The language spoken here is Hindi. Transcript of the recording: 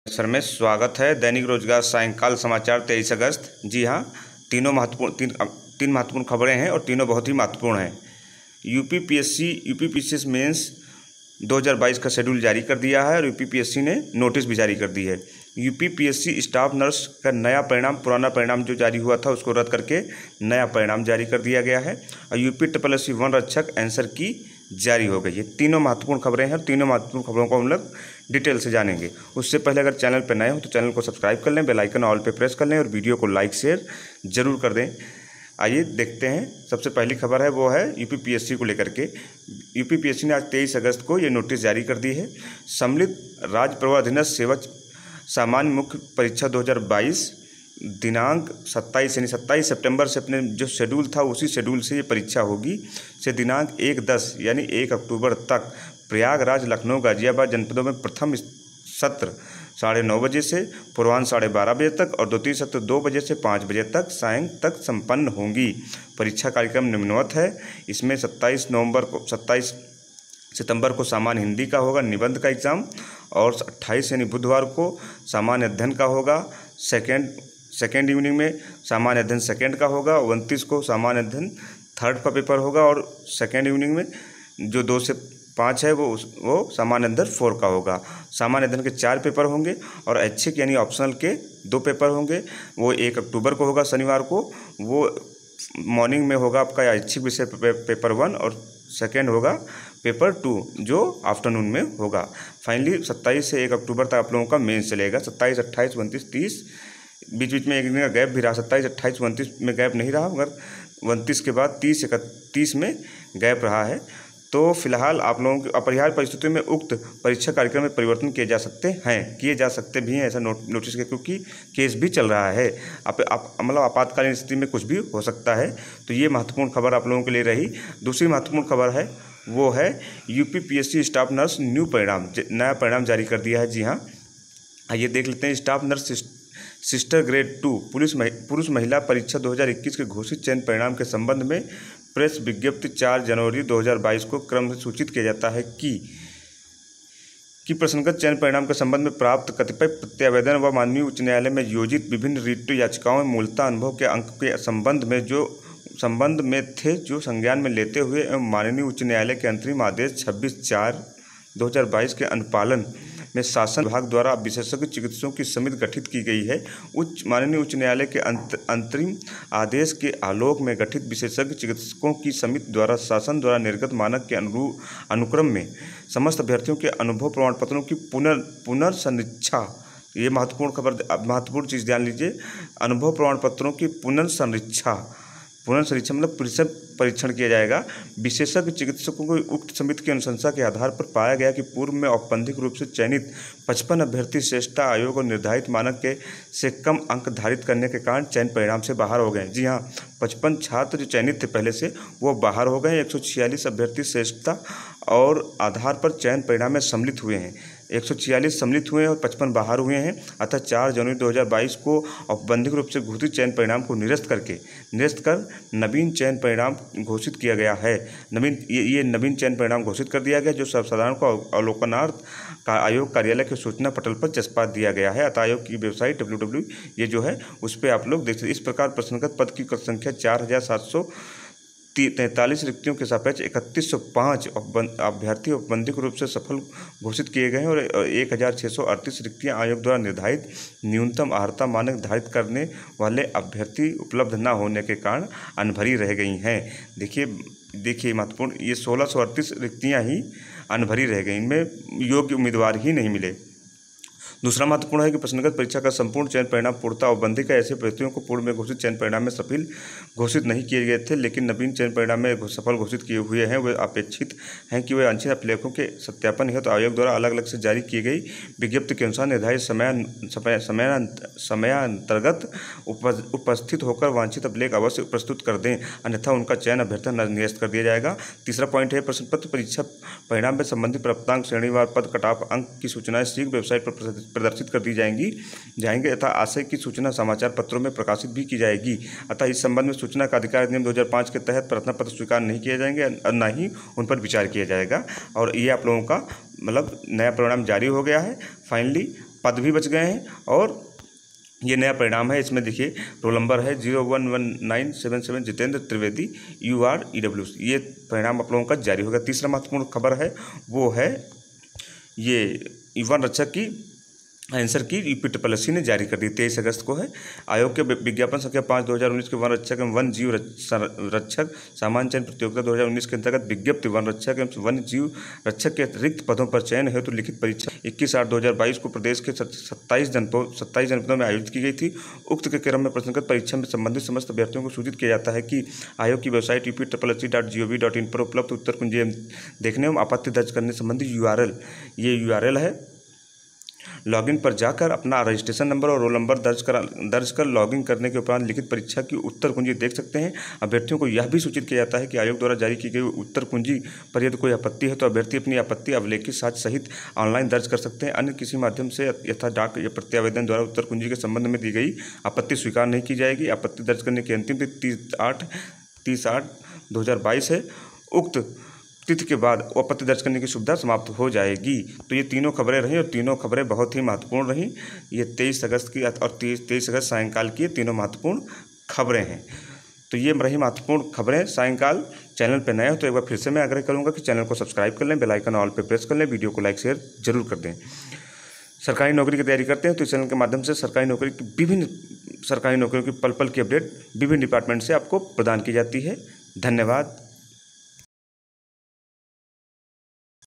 सर में स्वागत है। दैनिक रोजगार सायंकाल समाचार 23 अगस्त। जी हाँ, तीन महत्वपूर्ण खबरें हैं और तीनों बहुत ही महत्वपूर्ण हैं। यूपीपीएससी मेंस 2022 का शेड्यूल जारी कर दिया है और यूपीपीएससी ने नोटिस भी जारी कर दी है। यूपीपीएससी स्टाफ नर्स का नया परिणाम, पुराना परिणाम जो जारी हुआ था उसको रद्द करके नया परिणाम जारी कर दिया गया है और यूपीपीएससी वन रक्षक आंसर की जारी हो गई है। तीनों महत्वपूर्ण खबरें हैं। तीनों महत्वपूर्ण खबरों को हम लोग डिटेल से जानेंगे। उससे पहले अगर चैनल पर नए हो तो चैनल को सब्सक्राइब कर लें, बेल आइकन ऑल पे प्रेस कर लें और वीडियो को लाइक शेयर जरूर कर दें। आइए देखते हैं। सबसे पहली खबर है वो है यूपीपीएससी को लेकर के। यूपीपीएससी ने आज 23 अगस्त को ये नोटिस जारी कर दी है। सम्मिलित राज्य प्रवर अधीनस्थ सेवक सामान्य मुख्य परीक्षा 2022 दिनांक 27 सितंबर से अपने जो शेड्यूल था उसी शेड्यूल से ये परीक्षा होगी। से दिनांक 1/10 यानी 1 अक्टूबर तक प्रयागराज, लखनऊ, गाजियाबाद जनपदों में प्रथम सत्र 9:30 बजे से पूर्वाह्न 12:30 बजे तक और द्वितीय सत्र 2 बजे से 5 बजे तक सायं तक संपन्न होंगी। परीक्षा कार्यक्रम निम्नवत है। इसमें 27 सितंबर को सामान्य हिंदी का होगा निबंध का एग्ज़ाम और 28 यानी बुधवार को सामान्य अध्ययन का होगा। सेकेंड इवनिंग में सामान्य अध्ययन सेकेंड का होगा। 29 को सामान्य अध्ययन थर्ड का पेपर होगा और सेकेंड इवनिंग में जो 2 से 5 है वो सामान्य अध्ययन 4 का होगा। सामान्य अध्ययन के 4 पेपर होंगे और ऐच्छिक यानी ऑप्शनल के 2 पेपर होंगे। वो 1 अक्टूबर को होगा शनिवार को। वो मॉर्निंग में होगा आपका ऐच्छिक विषय पेपर 1 और सेकेंड होगा पेपर 2 जो आफ्टरनून में होगा। फाइनली 27 से 1 अक्टूबर तक आप लोगों का मेंस चलेगा। 27, 28, 29, 30 बीच बीच में एक दिन का गैप भी रहा। 27, 28, 29 में गैप नहीं रहा मगर 29 के बाद 30, 31 में गैप रहा है। तो फिलहाल आप लोगों की अपरिहार्य परिस्थितियों में उक्त परीक्षा कार्यक्रम में परिवर्तन किए जा सकते भी हैं ऐसा नोटिस के, क्योंकि केस भी चल रहा है। मतलब आपातकालीन स्थिति में कुछ भी हो सकता है। तो ये महत्वपूर्ण खबर आप लोगों के लिए रही। दूसरी महत्वपूर्ण खबर है वो है यूपीपीएससी स्टाफ नर्स नया परिणाम जारी कर दिया है। जी हाँ, आइए देख लेते हैं। स्टाफ नर्स सिस्टर ग्रेड 2 पुरुष महिला परीक्षा 2021 के घोषित चयन परिणाम के संबंध में प्रेस विज्ञप्ति 4 जनवरी 2022 को क्रम से सूचित किया जाता है कि प्रसंगत चयन परिणाम के संबंध में प्राप्त कतिपय प्रत्यावेदन व माननीय उच्च न्यायालय में योजित विभिन्न रिट याचिकाओं में मूलतः अनुभव के अंक के संबंध में थे, जो संज्ञान में लेते हुए एवं माननीय उच्च न्यायालय के अंतरिम आदेश 26/4/2022 के अनुपालन में शासन विभाग द्वारा विशेषज्ञ चिकित्सकों की समिति गठित की गई है। माननीय उच्च न्यायालय के अंतरिम आदेश के आलोक में गठित विशेषज्ञ चिकित्सकों की समिति द्वारा शासन द्वारा निर्गत मानक के अनुक्रम में समस्त अभ्यर्थियों के अनुभव प्रमाण पत्रों की पुनर्समीक्षा। ये महत्वपूर्ण चीज़ ध्यान लीजिए। अनुभव प्रमाण पत्रों की पुनर्समीक्षा मतलब परीक्षण किया जाएगा। विशेषज्ञ चिकित्सकों को उक्त समिति की अनुशंसा के आधार पर पाया गया कि पूर्व में औपबंधिक रूप से चयनित 55 अभ्यर्थी श्रेष्ठता आयोग और निर्धारित मानक से कम अंक धारित करने के कारण चयन परिणाम से बाहर हो गए। जी हाँ, 55 छात्र जो चयनित थे पहले से वो बाहर हो गए। 146 अभ्यर्थी श्रेष्ठता और आधार पर चयन परिणाम में सम्मिलित हुए हैं। 146 सम्मिलित हुए हैं और 55 बाहर हुए हैं। अतः 4 जनवरी 2022 को औपबंधिक रूप से घोषित चयन परिणाम को निरस्त कर नवीन चयन परिणाम घोषित किया गया है। नवीन चयन परिणाम घोषित कर दिया गया, जो सर्वसाधारण को अवलोकनार्थ आयोग कार्यालय के सूचना पटल पर चस्पा दिया गया है। अतः आयोग की वेबसाइट www ये जो है उस पर आप लोग देख सकते। इस प्रकार प्रसंगत पद की संख्या 4743 रिक्तियों के सापेक्ष 3105 अभ्यर्थी औपबंधिक रूप से सफल घोषित किए गए हैं और 1638 रिक्तियां आयोग द्वारा निर्धारित न्यूनतम अर्हता मानक धारित करने वाले अभ्यर्थी उपलब्ध न होने के कारण अनभरी रह गई हैं। देखिए महत्वपूर्ण, ये 1638 रिक्तियां ही अनभरी रह गई, इनमें योग्य उम्मीदवार ही नहीं मिले। दूसरा महत्वपूर्ण है कि प्रश्नगत परीक्षा का संपूर्ण चयन परिणाम पूर्णतः औपबंधिक है। ऐसे अभ्यर्थियों को पूर्व में घोषित चयन परिणाम में सफल घोषित नहीं किए गए थे, लेकिन नवीन चयन परिणाम में सफल घोषित किए हुए हैं। वे अपेक्षित हैं कि वे वांछित अभिलेखों के सत्यापन हेतु आयोग द्वारा अलग अलग से जारी की गई विज्ञप्ति के अनुसार निर्धारित समयान्तर्गत उपस्थित होकर वांछित अभिलेख अवश्य प्रस्तुत कर दें, अन्यथा उनका चयन अभ्यर्थन निरस्त कर दिया जाएगा। तीसरा पॉइंट है प्रश्न पत्र परीक्षा परिणाम में संबंधित प्राप्तांक श्रेणीवार पद कटाफ अंक की सूचनाएं शीघ्र वेबसाइट पर प्रदर्शित कर दी जाएंगे तथा आशय की सूचना समाचार पत्रों में प्रकाशित भी की जाएगी। अतः इस संबंध में सूचना का अधिकार अधिनियम 2005 के तहत प्रार्थना पत्र स्वीकार नहीं किए जाएंगे और न ही उन पर विचार किया जाएगा। और ये आप लोगों का मतलब नया परिणाम जारी हो गया है। फाइनली पद भी बच गए हैं और ये नया परिणाम है। इसमें देखिए रोल नंबर है 011977 जितेंद्र त्रिवेदी UR EWC। ये परिणाम आप लोगों का जारी होगा। तीसरा महत्वपूर्ण खबर है वो है ये वन रक्षक की आंसर की UPSSC ने जारी कर दी। 23 अगस्त को है। आयोग के विज्ञापन संख्या 5/2019 के वन रक्षक एवं वन जीव रक्षक सामान्य चयन प्रतियोगिता 2019 के अंतर्गत विज्ञप्ति वन रक्षक एवं वन जीव रक्षक के रिक्त पदों पर चयन हेतु लिखित परीक्षा 21/8/2022 को प्रदेश के 27 जनपदों में आयोजित की गई थी। उक्त के क्रम में प्रश्नगत परीक्षा में संबंधित समस्त अभ्यर्थियों को सूचित किया जाता है कि आयोग की वेबसाइट UPSSC.gov.in पर उपलब्ध उत्तर कुंजी देखने एवं आपत्ति दर्ज करने संबंधी ये URL है। लॉगिन पर जाकर अपना रजिस्ट्रेशन नंबर और रोल नंबर दर्ज कर लॉगिन करने के उपरांत लिखित परीक्षा की उत्तर कुंजी देख सकते हैं। अभ्यर्थियों को यह भी सूचित किया जाता है कि आयोग द्वारा जारी की गई उत्तर कुंजी पर यदि कोई आपत्ति है तो अभ्यर्थी अपनी आपत्ति अवलेखित साक्ष्य सहित ऑनलाइन दर्ज कर सकते हैं। अन्य किसी माध्यम से यथा डाक या प्रत्यावेदन द्वारा उत्तर कुंजी के संबंध में दी गई आपत्ति स्वीकार नहीं की जाएगी। आपत्ति दर्ज करने की अंतिम तिथि 30/8/2022 है। उक्त तिथि के बाद आपत्ति दर्ज करने की सुविधा समाप्त हो जाएगी। तो ये तीनों खबरें रहीं और तीनों खबरें बहुत ही महत्वपूर्ण रहीं। ये 23 अगस्त की और 23 अगस्त सायंकाल की तीनों महत्वपूर्ण खबरें हैं। तो ये रही महत्वपूर्ण खबरें सायंकाल। चैनल पर नए हो तो एक बार फिर से मैं आग्रह करूँगा कि चैनल को सब्सक्राइब कर लें, बेल आइकन ऑल पे प्रेस कर लें, वीडियो को लाइक शेयर जरूर कर दें। सरकारी नौकरी की तैयारी करते हैं तो इस चैनल के माध्यम से विभिन्न सरकारी नौकरियों की पल पल की अपडेट विभिन्न डिपार्टमेंट से आपको प्रदान की जाती है। धन्यवाद।